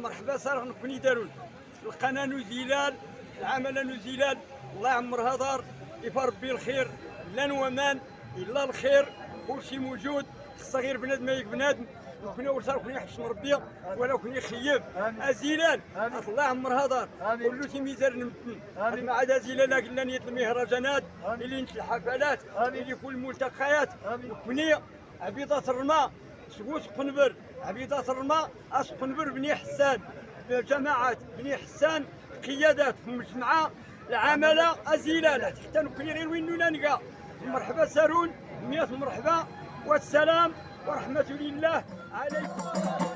مرحبا صار نكوني دارون القناه نزيلال العمل نزيلال الله يعمر هدار يفار ربي الخير لا ومان الا الخير كلشي موجود خصها غير بنادم ياك بنادم وكنا وصل كنا يحشم ربي ولا كنا يخيب ازيلال الله يعمر هدار كل شي ميزان نمتن ما عدا زيلال قلنا نيت المهرجانات اللي نت الحفلات اللي كل الملتقيات كنا عبيطات الرماء سقوس قنبر عبيطات الرماء قنبر بني حسان جماعات بني حسان قيادات في المجمعة العمالة أزيلال حتى نكوني غير وين نلقى مرحبا سارون 100 مرحبا والسلام ورحمة الله عليكم.